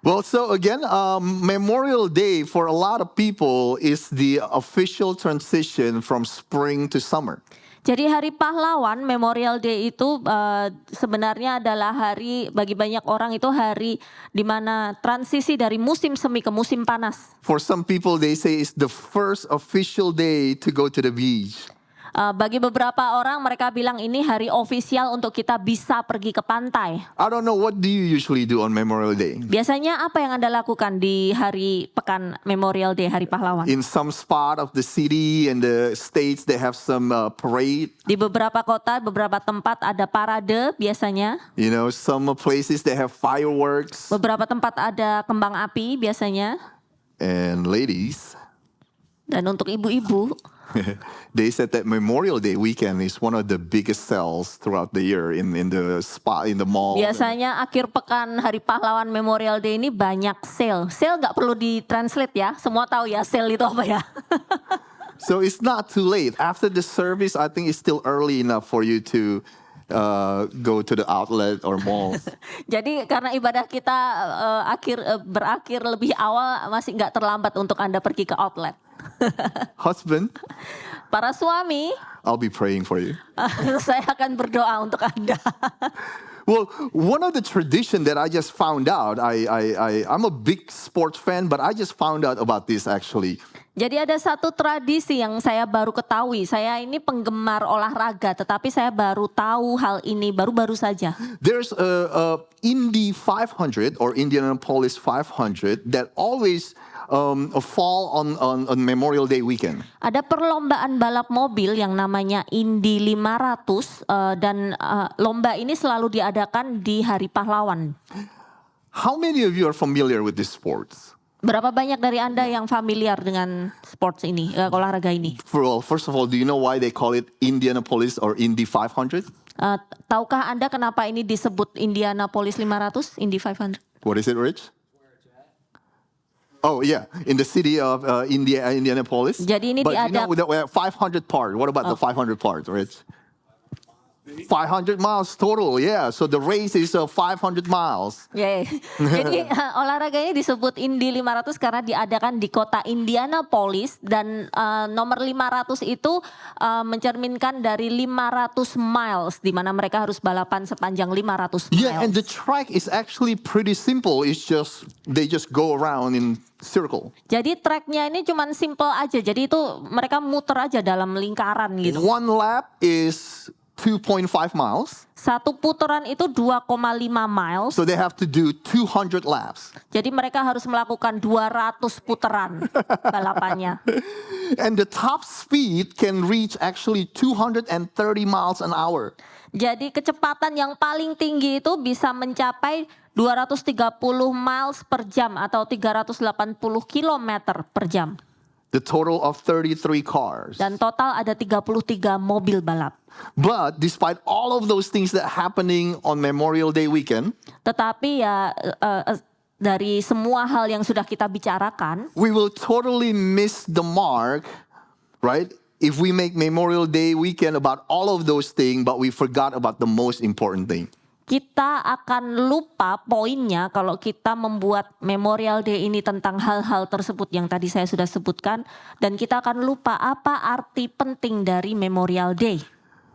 Well, so again, Memorial Day for a lot of people is the official transition from spring to summer. Jadi Hari Pahlawan Memorial Day itu sebenarnya adalah hari bagi banyak orang itu hari di mana transisi dari musim semi ke musim panas. For some people, they say it's the first official day to go to the beach. Bagi beberapa orang mereka bilang ini hari ofisial untuk kita bisa pergi ke pantai. I don't know, what do you usually do on Memorial Day? Biasanya apa yang Anda lakukan di hari pekan Memorial Day, Hari Pahlawan? In some spot of the city and the states, they have some parade. Di beberapa kota, beberapa tempat ada parade biasanya. You know, some places they have fireworks. Beberapa tempat ada kembang api biasanya. And ladies, Dan untuk ibu-ibu, they said that Memorial Day weekend is one of the biggest sales throughout the year in the spot, in the mall. biasanya akhir pekan Hari Pahlawan Memorial Day ini banyak sale. Sale nggak perlu ditranslate ya, semua tahu ya sale itu apa ya. So it's not too late. After the service, I think it's still early enough for you to go to the outlet or mall. Jadi karena ibadah kita berakhir lebih awal, masih nggak terlambat untuk Anda pergi ke outlet. Husband, Para suami, I'll be praying for you. saya akan berdoa untuk Anda. Well, one of the tradition that I just found out, I'm a big sports fan, but I just found out about this actually. Jadi ada satu tradisi yang saya baru ketahui. Saya ini penggemar olahraga, tetapi saya baru tahu hal ini baru-baru saja. There's a Indy 500 or Indianapolis 500 that always fall on Memorial Day weekend. Ada perlombaan balap mobil yang namanya Indy 500 dan lomba ini selalu diadakan di Hari Pahlawan. How many of you are familiar with this sports? Berapa banyak dari Anda yang familiar dengan sports ini, olahraga ini? Well, first of all, do you know why they call it Indianapolis or Indy 500? Tahukah Anda kenapa ini disebut Indianapolis 500, Indy 500? What is it, Rich? Oh yeah, in the city of Indianapolis. Jadi ini But you know diadakan. the 500 part. What about the 500 part, Rich? 500 miles total, yeah. So the race is 500 miles. Yeah. Jadi olahraga ini disebut Indy 500 karena diadakan di kota Indianapolis dan nomor 500 itu mencerminkan dari 500 miles di mana mereka harus balapan sepanjang 500 miles. Yeah, and the track is actually pretty simple. It's just they just go around in circle. Jadi tracknya ini cuman simple aja. Jadi itu mereka muter aja dalam lingkaran gitu. One lap is 2.5 miles. Satu putaran itu 2,5 miles. So they have to do 200 laps. Jadi mereka harus melakukan 200 putaran balapannya. And the top speed can reach actually 230 miles an hour. Jadi kecepatan yang paling tinggi itu bisa mencapai 230 miles per jam atau 380 kilometer per jam. The total of 33 cars. Dan total ada 33 mobil balap. But despite all of those things that happening on Memorial Day weekend, Tetapi ya dari semua hal yang sudah kita bicarakan, we will totally miss the mark, right? If we make Memorial Day weekend about all of those things, but we forgot about the most important thing. kita akan lupa poinnya kalau kita membuat Memorial Day ini tentang hal-hal tersebut yang tadi saya sudah sebutkan. Dan kita akan lupa apa arti penting dari Memorial Day.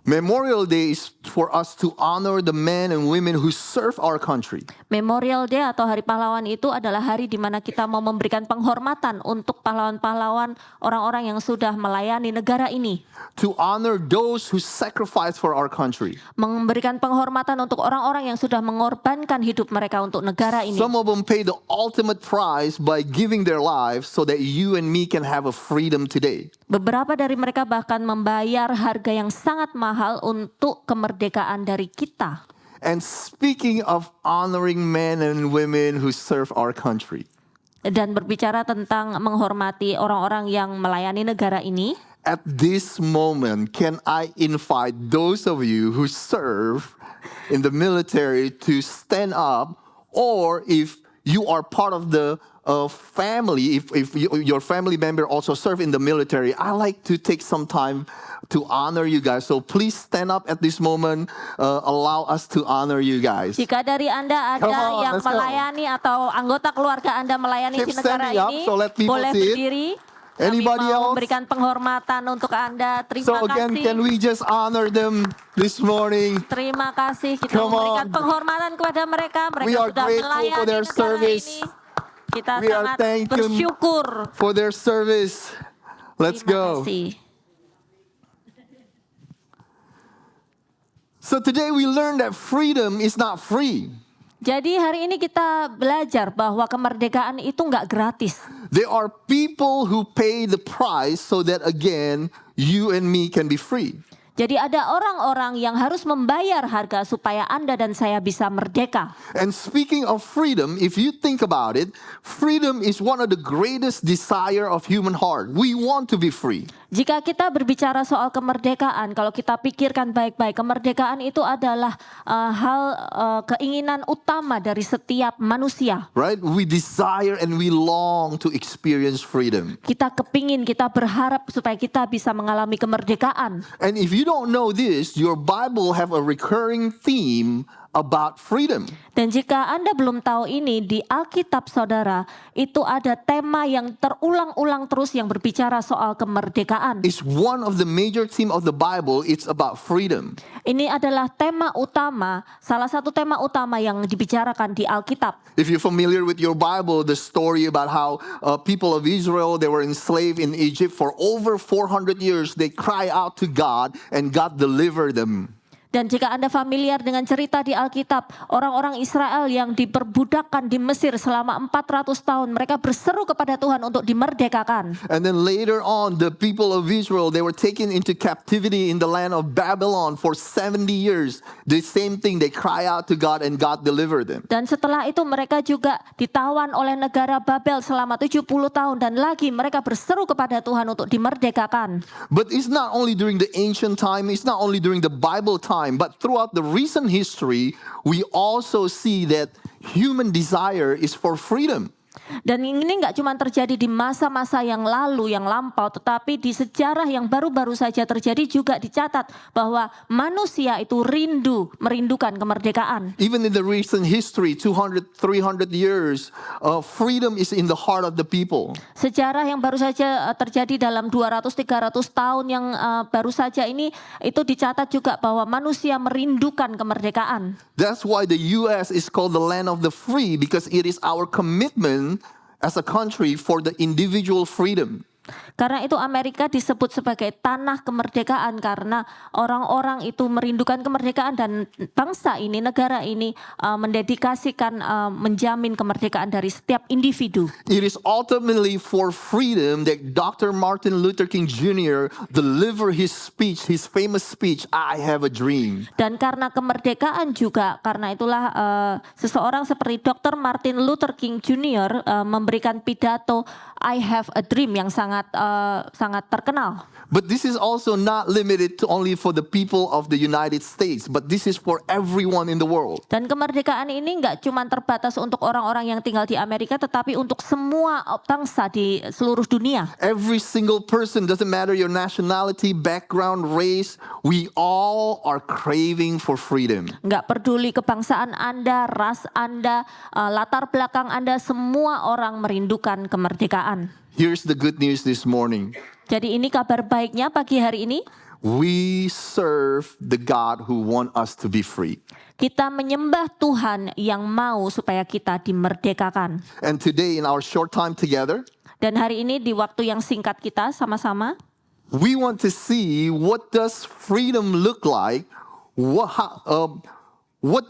Memorial Day is for us to honor the men and women who serve our country. Memorial Day atau Hari Pahlawan itu adalah hari di mana kita mau memberikan penghormatan untuk pahlawan-pahlawan orang-orang yang sudah melayani negara ini. To honor those who sacrifice for our country. Memberikan penghormatan untuk orang-orang yang sudah mengorbankan hidup mereka untuk negara ini. Some of them pay the ultimate price by giving their lives so that you and me can have a freedom today. Beberapa dari mereka bahkan membayar harga yang sangat mahal untuk kemerdekaan dari kita. And speaking of honoring men and women who serve our country. Dan berbicara tentang menghormati orang-orang yang melayani negara ini. At this moment, can I invite those of you who serve in the military to stand up, or if you are part of the family, if your family member also serve in the military, I like to take some time to honor you guys. So please stand up at this moment. Allow us to honor you guys. Jika dari Anda ada Come on, yang let's go. melayani atau anggota keluarga Anda melayani Keep di negara standing up, ini, so let people boleh see it. berdiri. Anybody Kami mau else? memberikan penghormatan untuk Anda. Terima So again, kasih. can we just honor them this morning? Terima kasih. Kita Come memberikan on. penghormatan kepada mereka. Mereka We are sudah grateful melayani for their negara service. ini. Kita We are sangat thanking bersyukur. For their service. Let's Terima go. kasih. So today we learned that freedom is not free. Jadi hari ini kita belajar bahwa kemerdekaan itu nggak gratis. There are people who pay the price so that again you and me can be free. Jadi ada orang-orang yang harus membayar harga supaya Anda dan saya bisa merdeka. And speaking of freedom, if you think about it, freedom is one of the greatest desire of human heart. We want to be free. Jika kita berbicara soal kemerdekaan, kalau kita pikirkan baik-baik, kemerdekaan itu adalah keinginan utama dari setiap manusia. Right? We desire and we long to experience freedom. Kita kepingin, kita berharap supaya kita bisa mengalami kemerdekaan. And if you don't know this, your Bible have a recurring theme about freedom. Dan jika Anda belum tahu ini, di Alkitab saudara, itu ada tema yang terulang-ulang terus yang berbicara soal kemerdekaan. It's one of the major theme of the Bible, it's about freedom. Ini adalah tema utama, salah satu tema utama yang dibicarakan di Alkitab. If you're familiar with your Bible, the story about how people of Israel, they were enslaved in Egypt for over 400 years. They cry out to God and God delivered them. Dan jika Anda familiar dengan cerita di Alkitab, orang-orang Israel yang diperbudakkan di Mesir selama 400 tahun, mereka berseru kepada Tuhan untuk dimerdekakan. And then later on, the people of Israel, they were taken into captivity in the land of Babylon for 70 years. The same thing, they cry out to God and God delivered them. Dan setelah itu mereka juga ditawan oleh negara Babel selama 70 tahun. Dan lagi mereka berseru kepada Tuhan untuk dimerdekakan. But it's not only during the ancient time, it's not only during the Bible time, but throughout the recent history, we also see that human desire is for freedom. Dan ini nggak cuma terjadi di masa-masa yang lalu, yang lampau, tetapi di sejarah yang baru-baru saja terjadi juga dicatat bahwa manusia itu merindukan kemerdekaan. Even in the recent history, 200, 300 years, freedom is in the heart of the people. Sejarah yang baru saja terjadi dalam 200-300 tahun yang baru saja ini, itu dicatat juga bahwa manusia merindukan kemerdekaan. That's why the U.S. is called the land of the free, because it is our commitment as a country for the individual freedom. Karena itu Amerika disebut sebagai tanah kemerdekaan karena orang-orang itu merindukan kemerdekaan dan bangsa ini, negara ini mendedikasikan menjamin kemerdekaan dari setiap individu. It is ultimately for freedom that Dr. Martin Luther King Jr. delivered his speech, his famous speech, I Have a Dream. Dan karena kemerdekaan juga, karena itulah seseorang seperti Dr. Martin Luther King Jr. Memberikan pidato I Have a Dream yang sangat terkenal. But this is also not limited to only for the people of the United States, but this is for everyone in the world. Dan kemerdekaan ini nggak cuma terbatas untuk orang-orang yang tinggal di Amerika, tetapi untuk semua bangsa di seluruh dunia. Every single person, doesn't matter your nationality, background, race, we all are craving for freedom. Nggak peduli kebangsaan Anda, ras Anda, latar belakang Anda, semua orang merindukan kemerdekaan. Here's the good news this morning. Jadi ini kabar baiknya pagi hari ini. We serve the God who want us to be free. Kita menyembah Tuhan yang mau supaya kita dimerdekakan. And today in our short time together, Dan hari ini di waktu yang singkat kita sama-sama, we want to see what does freedom look like, what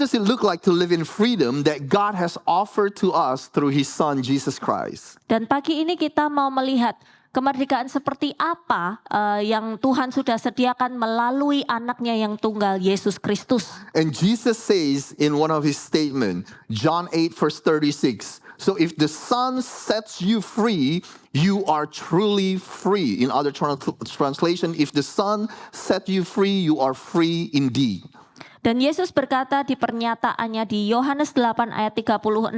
does it look like to live in freedom that God has offered to us through His Son, Jesus Christ. dan pagi ini kita mau melihat kemerdekaan seperti apa yang Tuhan sudah sediakan melalui anaknya yang tunggal, Yesus Kristus. And Jesus says in one of His statements, John 8 verse 36, so if the Son sets you free, you are truly free. In other translation, if the Son set you free, you are free indeed. Dan Yesus berkata di pernyataannya di Yohanes 8 ayat 36.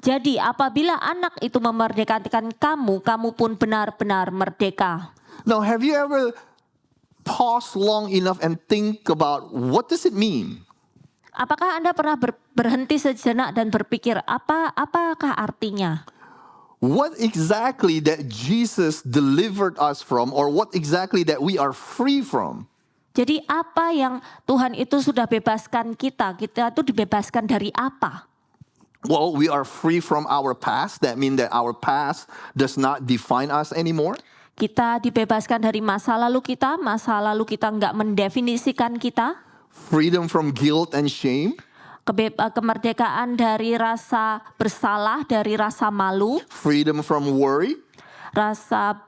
Jadi apabila anak itu memerdekakan kamu, kamu pun benar-benar merdeka. Now, have you ever paused long enough and think about what does it mean? Apakah Anda pernah berhenti sejenak dan berpikir apakah artinya? What exactly that Jesus delivered us from, or what exactly that we are free from? Jadi apa yang Tuhan itu sudah bebaskan kita itu dibebaskan dari apa? Well, we are free from our past. That means that our past does not define us anymore. Kita dibebaskan dari masa lalu kita nggak mendefinisikan kita. Freedom from guilt and shame. Kemerdekaan dari rasa bersalah, dari rasa malu. Freedom from worry.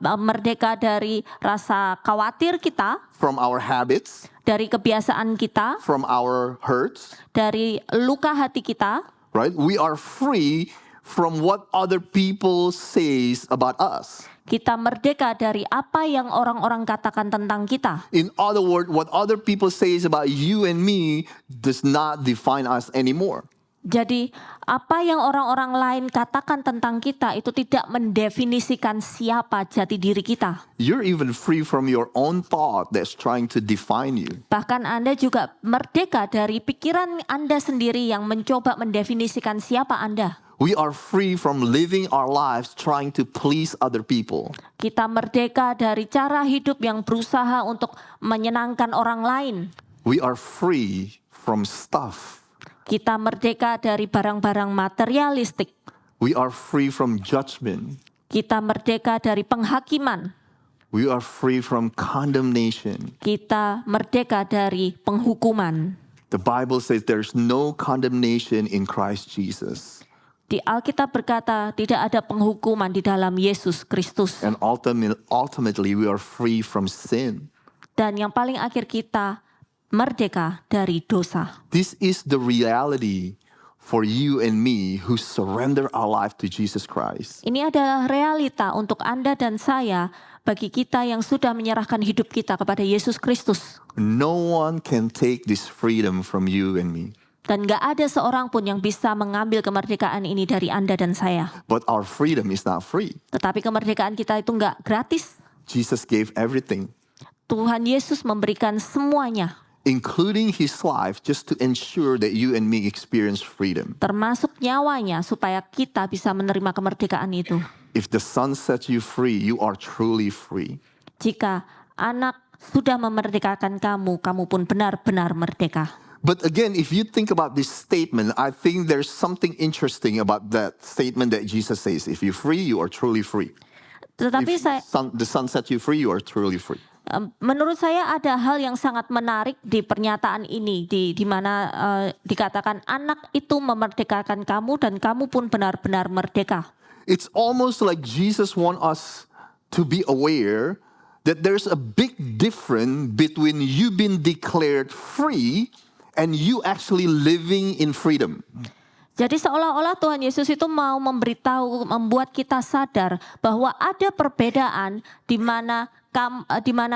Merdeka dari rasa khawatir kita. From our habits. Dari kebiasaan kita. From our hurts. Dari luka hati kita. Right? We are free from what other people says about us. Kita merdeka dari apa yang orang-orang katakan tentang kita. In other words, what other people says about you and me does not define us anymore. Jadi apa yang orang-orang lain katakan tentang kita itu tidak mendefinisikan siapa jati diri kita. You're even free from your own thought that's trying to define you. Bahkan Anda juga merdeka dari pikiran Anda sendiri yang mencoba mendefinisikan siapa Anda. We are free from living our lives trying to please other people. Kita merdeka dari cara hidup yang berusaha untuk menyenangkan orang lain. We are free from stuff. Kita merdeka dari barang-barang materialistik. We are free from judgment. Kita merdeka dari penghakiman. We are free from condemnation. Kita merdeka dari penghukuman. The Bible says there's no condemnation in Christ Jesus. Di Alkitab berkata tidak ada penghukuman di dalam Yesus Kristus. And ultimately we are free from sin. Dan yang paling akhir kita merdeka dari dosa. This is the reality for you and me who surrender our life to Jesus Christ. Ini adalah realita untuk Anda dan saya bagi kita yang sudah menyerahkan hidup kita kepada Yesus Kristus. No one can take this freedom from you and me. Dan gak ada seorang pun yang bisa mengambil kemerdekaan ini dari Anda dan saya. But our freedom is not free. Tetapi kemerdekaan kita itu gak gratis. Jesus gave everything, Tuhan Yesus memberikan semuanya. including his life, just to ensure that you and me experience freedom. Termasuk nyawanya supaya kita bisa menerima kemerdekaan itu. If the Son sets you free, you are truly free. Jika anak sudah memerdekakan kamu, kamu pun benar-benar merdeka. But again, if you think about this statement, I think there's something interesting about that statement that Jesus says. If you're free, you are truly free. Tetapi If the Son sets you free, you are truly free. menurut saya ada hal yang sangat menarik di pernyataan ini, di mana dikatakan anak itu memerdekakan kamu dan kamu pun benar-benar merdeka. It's almost like Jesus wants us to be aware that there's a big difference between you being declared free and you actually living in freedom. Jadi seolah-olah Tuhan Yesus itu mau memberitahu, membuat kita sadar bahwa ada perbedaan di mana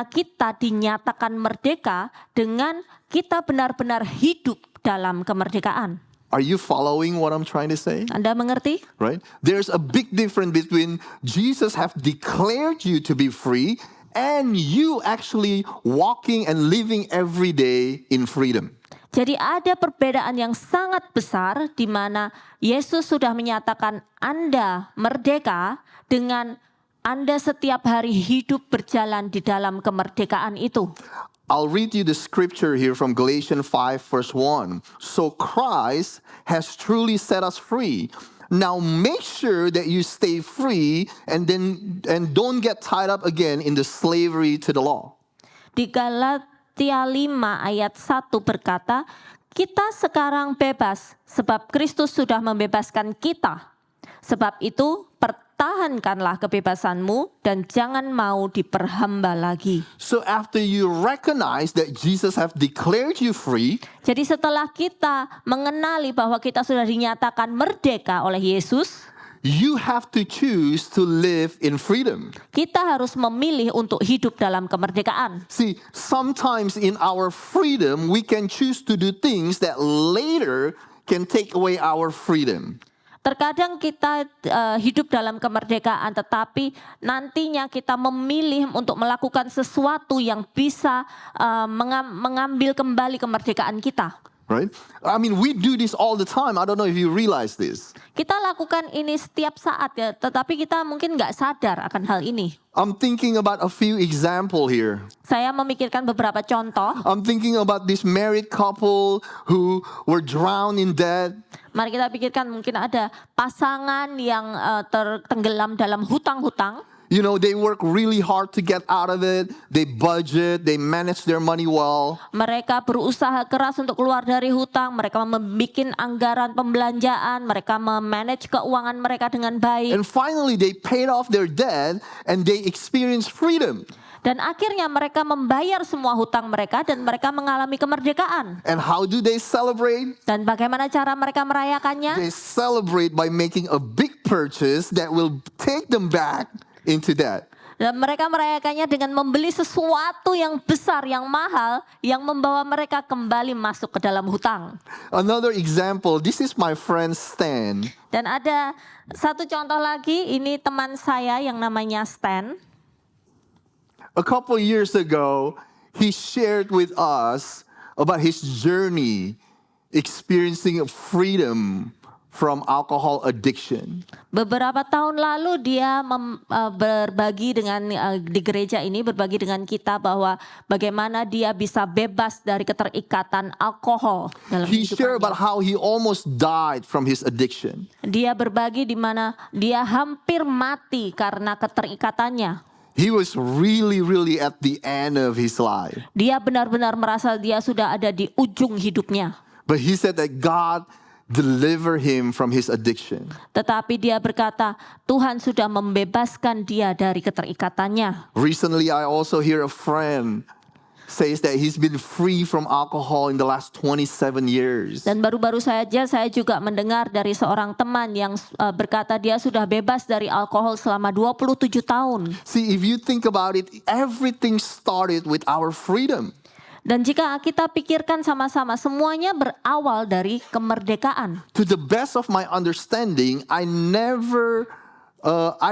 kita dinyatakan merdeka dengan kita benar-benar hidup dalam kemerdekaan. Are you following what I'm trying to say? Anda mengerti? Right? There's a big difference between Jesus have declared you to be free and you actually walking and living every day in freedom. Jadi ada perbedaan yang sangat besar di mana Yesus sudah menyatakan Anda merdeka dengan Anda setiap hari hidup berjalan di dalam kemerdekaan itu. I'll read you the scripture here from Galatians 5 verse 1. So Christ has truly set us free. Now make sure that you stay free and don't get tied up again in the slavery to the law. Di Galatia 5 ayat 1 berkata, kita sekarang bebas sebab Kristus sudah membebaskan kita. Sebab itu pertahankanlah kebebasanmu dan jangan mau diperhamba lagi. So after you recognize that Jesus have declared you free, Jadi setelah kita mengenali bahwa kita sudah dinyatakan merdeka oleh Yesus, You have to choose to live in freedom. Kita harus memilih untuk hidup dalam kemerdekaan. See, sometimes in our freedom, we can choose to do things that later can take away our freedom. Terkadang kita hidup dalam kemerdekaan, tetapi nantinya kita memilih untuk melakukan sesuatu yang bisa mengambil kembali kemerdekaan kita. Right? I mean, we do this all the time. I don't know if you realize this. Kita lakukan ini setiap saat ya, tetapi kita mungkin nggak sadar akan hal ini. I'm thinking about a few example here. Saya memikirkan beberapa contoh. I'm thinking about this married couple who were drowned in debt. Mari kita pikirkan mungkin ada pasangan yang tertenggelam dalam hutang-hutang. You know, they work really hard to get out of it. They budget, they manage their money well. Mereka berusaha keras untuk keluar dari hutang. Mereka membuat anggaran pembelanjaan. Mereka memanage keuangan mereka dengan baik. And finally, they paid off their debt and they experience freedom. Dan akhirnya mereka membayar semua hutang mereka dan mereka mengalami kemerdekaan. And how do they celebrate? Dan bagaimana cara mereka merayakannya? They celebrate by making a big purchase that will take them back into that. Dan mereka merayakannya dengan membeli sesuatu yang besar, yang mahal, yang membawa mereka kembali masuk ke dalam hutang. Another example, this is my friend Stan. Dan ada satu contoh lagi, ini teman saya yang namanya Stan. A couple years ago, he shared with us about his journey experiencing freedom from alcohol addiction. Beberapa tahun lalu dia berbagi dengan di gereja ini, berbagi dengan kita bahwa bagaimana dia bisa bebas dari keterikatan alkohol dalam He shared about hidupannya. how he almost died from his addiction. Dia berbagi di mana dia hampir mati karena keterikatannya. He was really at the end of his life. Dia benar-benar merasa dia sudah ada di ujung hidupnya. But he said that God delivered him from his addiction. Tetapi dia berkata, Tuhan sudah membebaskan dia dari keterikatannya. Recently, I also hear a friend says that he's been free from alcohol in the last 27 years. Dan baru-baru saja saya juga mendengar dari seorang teman yang berkata dia sudah bebas dari alkohol selama 27 tahun. See, if you think about it, everything started with our freedom. Dan jika kita pikirkan sama-sama, semuanya berawal dari kemerdekaan. To the best of my understanding, I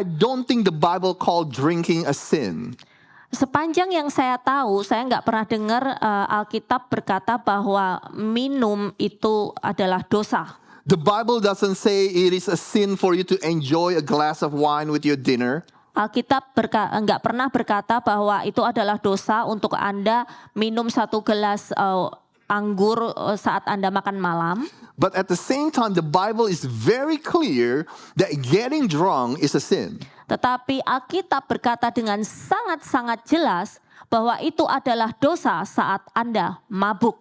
don't think the Bible called drinking a sin. Sepanjang yang saya tahu, saya nggak pernah dengar Alkitab berkata bahwa minum itu adalah dosa. The Bible doesn't say it is a sin for you to enjoy a glass of wine with your dinner. Alkitab nggak pernah berkata bahwa itu adalah dosa untuk Anda minum satu gelas anggur saat Anda makan malam. But at the same time, the Bible is very clear that getting drunk is a sin. Tetapi Alkitab berkata dengan sangat-sangat jelas bahwa itu adalah dosa saat Anda mabuk.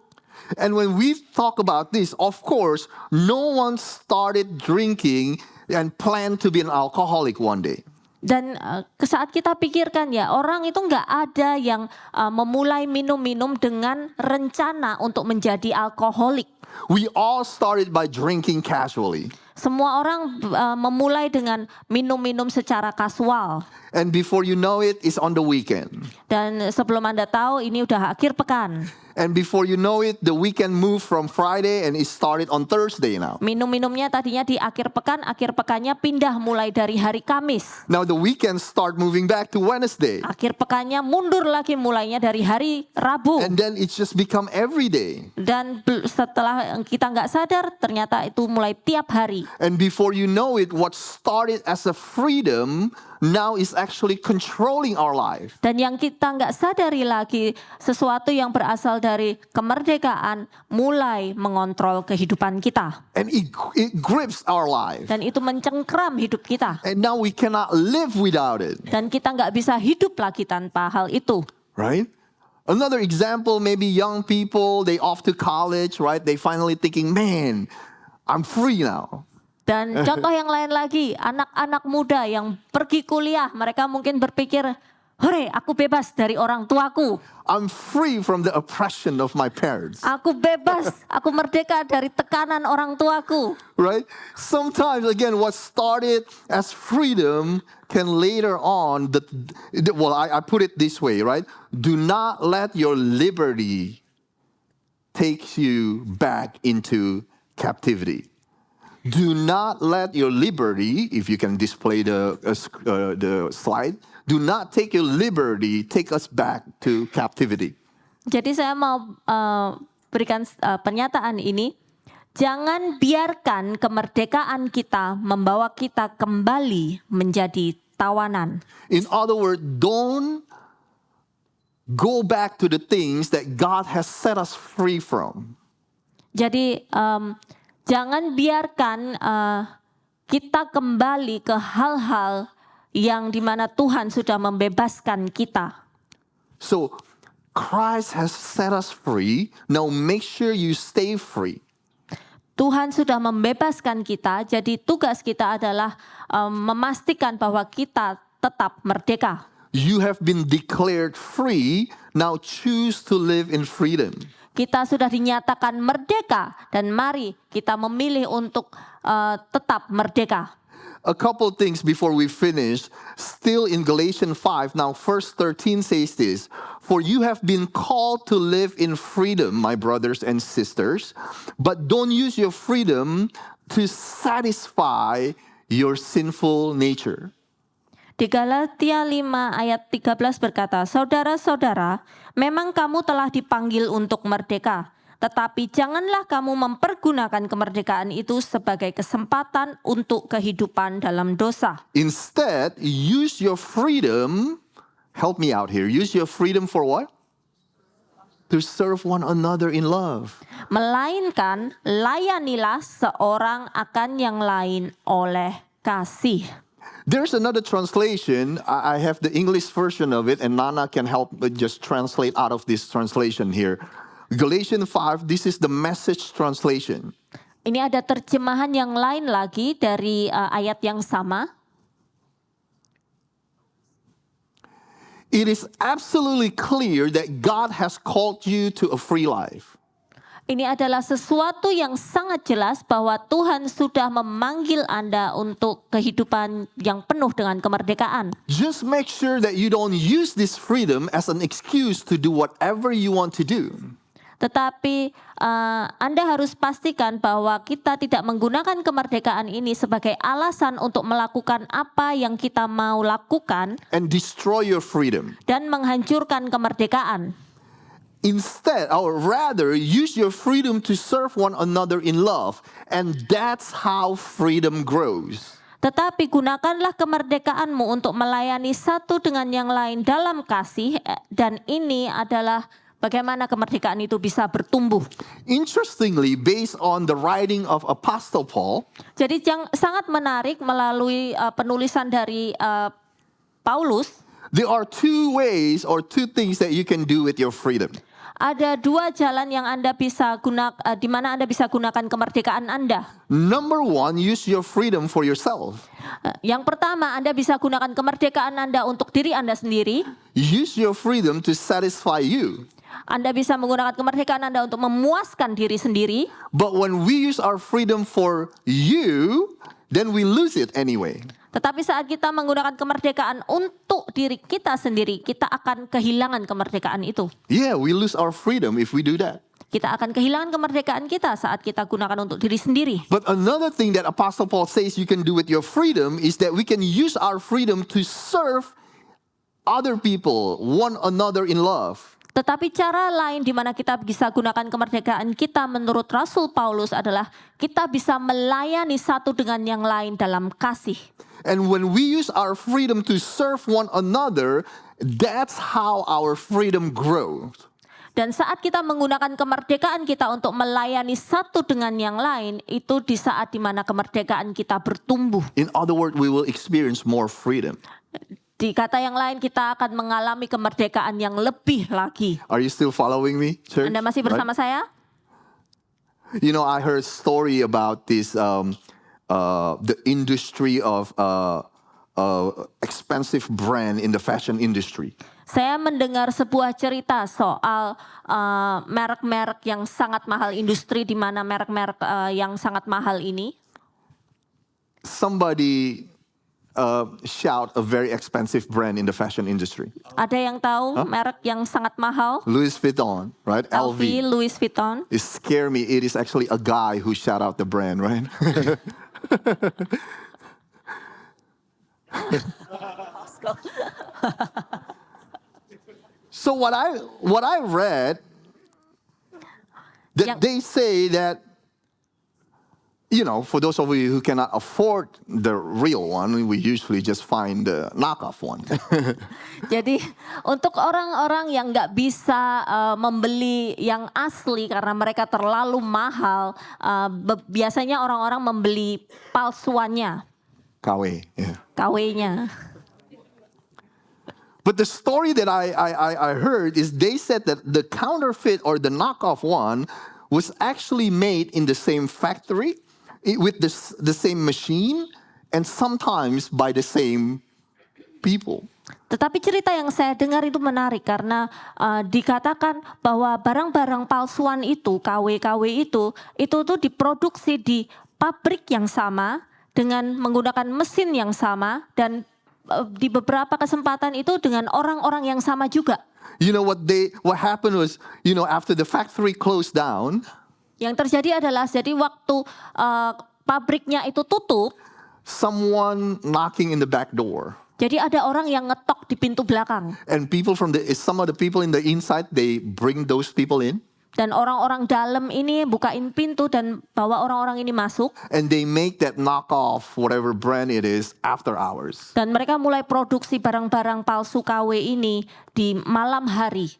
And when we talk about this, of course, no one started drinking and planned to be an alcoholic one day. Dan saat kita pikirkan ya, orang itu nggak ada yang memulai minum-minum dengan rencana untuk menjadi alkoholik. We all started by drinking casually. Semua orang memulai dengan minum-minum secara kasual. And before you know it, it's on the weekend. Dan sebelum Anda tahu, ini udah akhir pekan. And before you know it, the weekend moved from Friday and it started on Thursday now. Minum-minumnya tadinya di akhir pekannya pindah mulai dari hari Kamis. Now the weekend start moving back to Wednesday. Akhir pekannya mundur lagi mulainya dari hari Rabu. And then it's just become every day. Dan setelah kita nggak sadar, ternyata itu mulai tiap hari. And before you know it, what started as a freedom now is actually controlling our life. Dan yang kita nggak sadari lagi, sesuatu yang berasal dari kemerdekaan mulai mengontrol kehidupan kita. And it grips our life. Dan itu mencengkram hidup kita. And now we cannot live without it. Dan kita nggak bisa hidup lagi tanpa hal itu. Right? Another example, maybe young people, they off to college, right? They finally thinking, man, I'm free now. Dan contoh yang lain lagi, anak-anak muda yang pergi kuliah, mereka mungkin berpikir, Hore, aku bebas dari orang tuaku. I'm free from the oppression of my parents. Aku bebas, aku merdeka dari tekanan orang tuaku. Right? Sometimes, again, what started as freedom can later on, I put it this way, right? Do not let your liberty take you back into captivity. Do not let your liberty, if you can display the slide, do not take your liberty, take us back to captivity. Jadi saya mau berikan pernyataan ini. Jangan biarkan kemerdekaan kita membawa kita kembali menjadi tawanan. In other words, don't go back to the things that God has set us free from. Jadi jangan biarkan kita kembali ke hal-hal yang dimana Tuhan sudah membebaskan kita. So Christ has set us free. Now make sure you stay free. Tuhan sudah membebaskan kita, jadi tugas kita adalah memastikan bahwa kita tetap merdeka. You have been declared free. Now choose to live in freedom. Kita sudah dinyatakan merdeka dan mari kita memilih untuk tetap merdeka. A couple things before we finish. Still in Galatians 5, now verse 13 says this, for you have been called to live in freedom, my brothers and sisters, but don't use your freedom to satisfy your sinful nature. Di Galatia 5 ayat 13 berkata, saudara-saudara, memang kamu telah dipanggil untuk merdeka, tetapi janganlah kamu mempergunakan kemerdekaan itu sebagai kesempatan untuk kehidupan dalam dosa. Instead, use your freedom, help me out here, use your freedom for what? To serve one another in love. Melainkan, layanilah seorang akan yang lain oleh kasih. There's another translation. I have the English version of it, and Nana can help just translate out of this translation here. Galatians 5, this is the Message translation. Ini ada terjemahan yang lain lagi dari ayat yang sama. It is absolutely clear that God has called you to a free life. Ini adalah sesuatu yang sangat jelas bahwa Tuhan sudah memanggil Anda untuk kehidupan yang penuh dengan kemerdekaan. Just make sure that you don't use this freedom as an excuse to do whatever you want to do. Tetapi Anda harus pastikan bahwa kita tidak menggunakan kemerdekaan ini sebagai alasan untuk melakukan apa yang kita mau lakukan And destroy your freedom. dan menghancurkan kemerdekaan. Instead, or rather, use your freedom to serve one another in love. And that's how freedom grows. Tetapi gunakanlah kemerdekaanmu untuk melayani satu dengan yang lain dalam kasih, dan ini adalah bagaimana kemerdekaan itu bisa bertumbuh. Interestingly, based on the writing of Apostle Paul, Jadi yang sangat menarik melalui penulisan dari Paulus, there are two ways or two things that you can do with your freedom. ada dua jalan yang Anda bisa di mana Anda bisa gunakan kemerdekaan Anda. Number one, use your freedom for yourself. Yang pertama, Anda bisa gunakan kemerdekaan Anda untuk diri Anda sendiri. Use your freedom to satisfy you. Anda bisa menggunakan kemerdekaan Anda untuk memuaskan diri sendiri. But when we use our freedom for you, then we lose it anyway. Tetapi saat kita menggunakan kemerdekaan untuk diri kita sendiri, kita akan kehilangan kemerdekaan itu. Yeah, we lose our freedom if we do that. Kita akan kehilangan kemerdekaan kita saat kita gunakan untuk diri sendiri. But another thing that Apostle Paul says you can do with your freedom is that we can use our freedom to serve other people, one another in love. Tetapi cara lain di mana kita bisa gunakan kemerdekaan kita menurut Rasul Paulus adalah kita bisa melayani satu dengan yang lain dalam kasih. And when we use our freedom to serve one another, that's how our freedom grows. Dan saat kita menggunakan kemerdekaan kita untuk melayani satu dengan yang lain, itu di saat di mana kemerdekaan kita bertumbuh. In other words, we will experience more freedom. Di kata yang lain, kita akan mengalami kemerdekaan yang lebih lagi. Are you still following me, church? Anda masih Right? bersama saya? You know, I heard a story about this, the industry of expensive brand in the fashion industry. Saya mendengar sebuah cerita soal merek-merek yang sangat mahal, industri di mana merek-merek yang sangat mahal ini. Somebody shout a very expensive brand in the fashion industry. Ada yang tahu merek yang sangat mahal? Louis Vuitton, right? LV, Louis Vuitton. It scared me. It is actually a guy who shout out the brand, right? So what I read that they say that, you know, for those of you who cannot afford the real one, we usually just find the knockoff one. Jadi untuk orang-orang yang nggak bisa membeli yang asli karena mereka terlalu mahal, biasanya orang-orang membeli palsuannya, KW, yeah. KW-nya. But the story that I heard is they said that the counterfeit or the knockoff one was actually made in the same factory with the same machine and sometimes by the same people. Tetapi cerita yang saya dengar itu menarik karena dikatakan bahwa barang-barang palsuan itu, KW-KW itu tuh diproduksi di pabrik yang sama dengan menggunakan mesin yang sama dan di beberapa kesempatan itu dengan orang-orang yang sama juga. You know what happened was, you know, after the factory closed down, yang terjadi adalah jadi waktu pabriknya itu tutup, someone knocking in the back door. Jadi ada orang yang ngetok di pintu belakang. And some of the people in the inside, they bring those people in. Dan orang-orang dalam ini bukain pintu dan bawa orang-orang ini masuk. And they make that knockoff, whatever brand it is, after hours. Dan mereka mulai produksi barang-barang palsu KW ini di malam hari.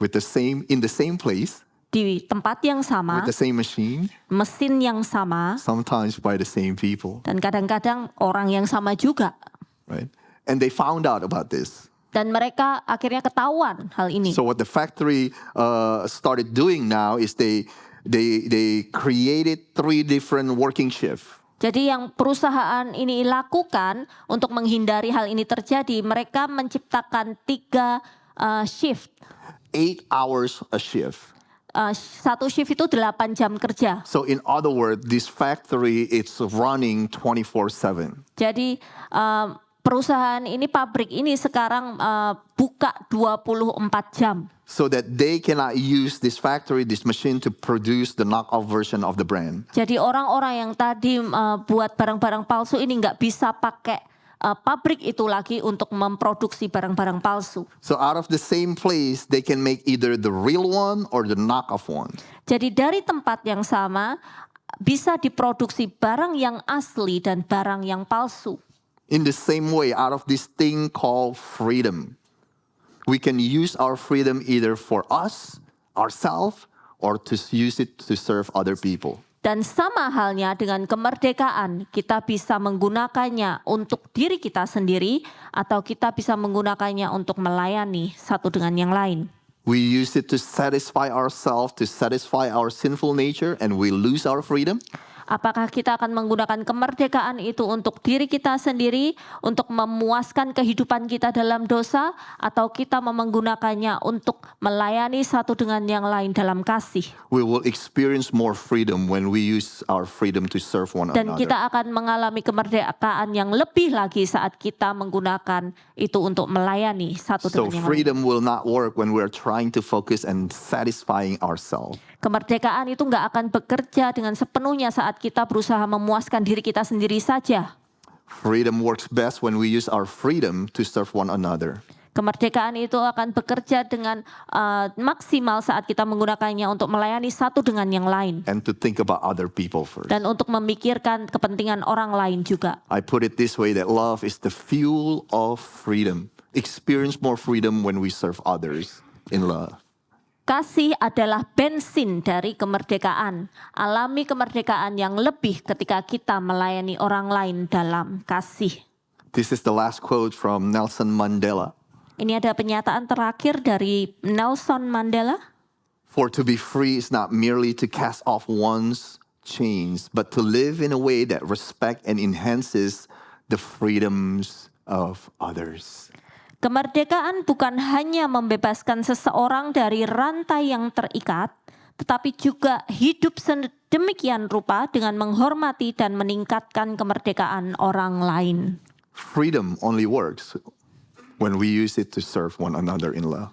In the same place. Di tempat yang sama. With the same machine. Mesin yang sama. Sometimes by the same people. Dan kadang-kadang orang yang sama juga. Right? And they found out about this. Dan mereka akhirnya ketahuan hal ini. So what the factory started doing now is they created 3 different working shifts. Jadi yang perusahaan ini lakukan untuk menghindari hal ini terjadi, mereka menciptakan 3 shift. 8 hours a shift. Satu shift itu 8 jam kerja. So in other words, this factory it's running 24/7. Jadi perusahaan ini, pabrik ini sekarang buka 24 jam. So that they cannot use this factory, this machine to produce the knockoff version of the brand. Jadi orang-orang yang tadi buat barang-barang palsu ini nggak bisa pakai pabrik itu lagi untuk memproduksi barang-barang palsu. So out of the same place, they can make either the real one or the knockoff one. Jadi dari tempat yang sama bisa diproduksi barang yang asli dan barang yang palsu. In the same way, out of this thing called freedom, we can use our freedom either for us, ourselves, or to use it to serve other people. Dan sama halnya dengan kemerdekaan, kita bisa menggunakannya untuk diri kita sendiri atau kita bisa menggunakannya untuk melayani satu dengan yang lain. We use it to satisfy ourselves, to satisfy our sinful nature, and we lose our freedom. Apakah kita akan menggunakan kemerdekaan itu untuk diri kita sendiri, untuk memuaskan kehidupan kita dalam dosa, atau kita menggunakannya untuk melayani satu dengan yang lain dalam kasih? We will experience more freedom when we use our freedom to serve one Dan another. kita akan mengalami kemerdekaan yang lebih lagi saat kita menggunakan itu untuk melayani satu So dengan yang lain. freedom will not work when we are trying to focus and satisfying ourselves. Kemerdekaan itu nggak akan bekerja dengan sepenuhnya saat kita berusaha memuaskan diri kita sendiri saja. Freedom works best when we use our freedom to serve one another. Kemerdekaan itu akan bekerja dengan maksimal saat kita menggunakannya untuk melayani satu dengan yang lain. And to think about other people first. Dan untuk memikirkan kepentingan orang lain juga. I put it this way, that love is the fuel of freedom. Experience more freedom when we serve others in love. Kasih adalah bensin dari kemerdekaan. Alami kemerdekaan yang lebih ketika kita melayani orang lain dalam kasih. This is the last quote from Nelson Mandela. Ini ada pernyataan terakhir dari Nelson Mandela. For to be free is not merely to cast off one's chains, but to live in a way that respects and enhances the freedoms of others. Kemerdekaan bukan hanya membebaskan seseorang dari rantai yang terikat, tetapi juga hidup sedemikian rupa dengan menghormati dan meningkatkan kemerdekaan orang lain. Freedom only works when we use it to serve one another in love.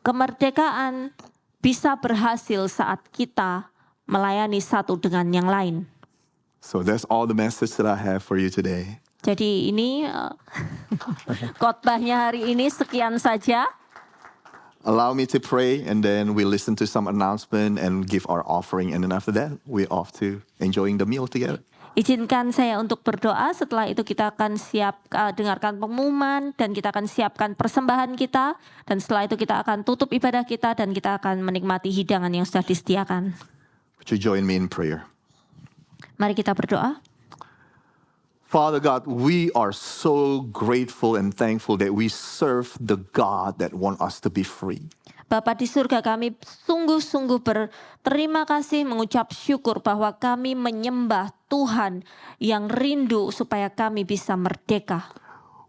Kemerdekaan bisa berhasil saat kita melayani satu dengan yang lain. So that's all the message that I have for you today. Jadi ini khotbahnya hari ini sekian saja. Allow me to pray and then we listen to some announcement and give our offering and then after that we're off to enjoying the meal together. Izinkan saya untuk berdoa, setelah itu kita akan dengarkan pengumuman dan kita akan siapkan persembahan kita dan setelah itu kita akan tutup ibadah kita dan kita akan menikmati hidangan yang sudah disediakan. Would you join me in prayer? Mari kita berdoa. Father God, we are so grateful and thankful that we serve the God that want us to be free. Bapa di surga, kami sungguh-sungguh berterima kasih, mengucap syukur bahwa kami menyembah Tuhan yang rindu supaya kami bisa merdeka.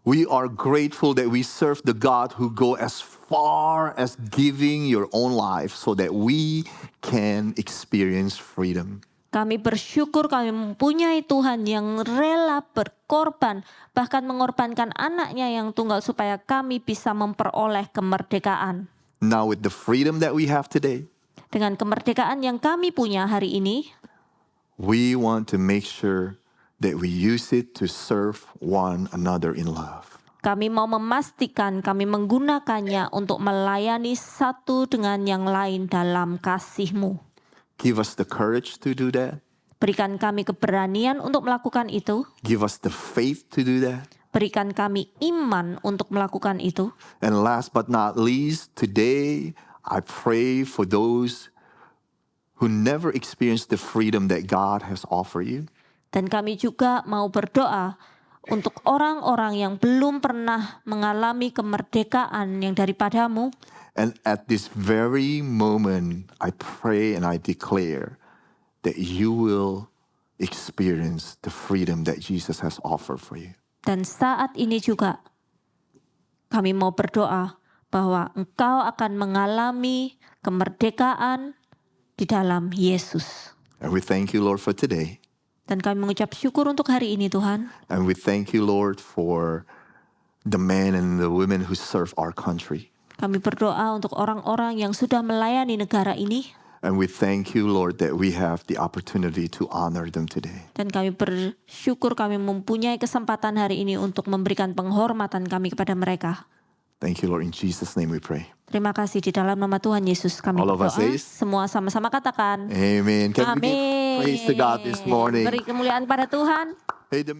We are grateful that we serve the God who go as far as giving your own life so that we can experience freedom. Kami bersyukur kami mempunyai Tuhan yang rela berkorban, bahkan mengorbankan anaknya yang tunggal supaya kami bisa memperoleh kemerdekaan. Now with the freedom that we have today, Dengan kemerdekaan yang kami punya hari ini, we want to make sure that we use it to serve one another in love. kami mau memastikan kami menggunakannya untuk melayani satu dengan yang lain dalam kasih-Mu. Give us the courage to do that. Berikan kami keberanian untuk melakukan itu. Give us the faith to do that. Berikan kami iman untuk melakukan itu. And last but not least, today I pray for those who never experienced the freedom that God has offered you. Dan kami juga mau berdoa untuk orang-orang yang belum pernah mengalami kemerdekaan yang daripadamu. And at this very moment, I pray and I declare that you will experience the freedom that Jesus has offered for you. Dan saat ini juga kami mau berdoa bahwa engkau akan mengalami kemerdekaan di dalam Yesus. And we thank you, Lord, for today. Dan kami mengucap syukur untuk hari ini Tuhan. And we thank you, Lord, for the men and the women who serve our country. Kami berdoa untuk orang-orang yang sudah melayani negara ini. And we thank you, Lord, that we have the opportunity to honor them today. Dan kami bersyukur kami mempunyai kesempatan hari ini untuk memberikan penghormatan kami kepada mereka. Thank you, Lord. In Jesus' name we pray. Terima kasih di dalam nama Tuhan Yesus kami All of us berdoa. says, Semua sama-sama katakan. Amen. Can we give Amin. praise to God this morning? Beri kemuliaan pada Tuhan. Hey, the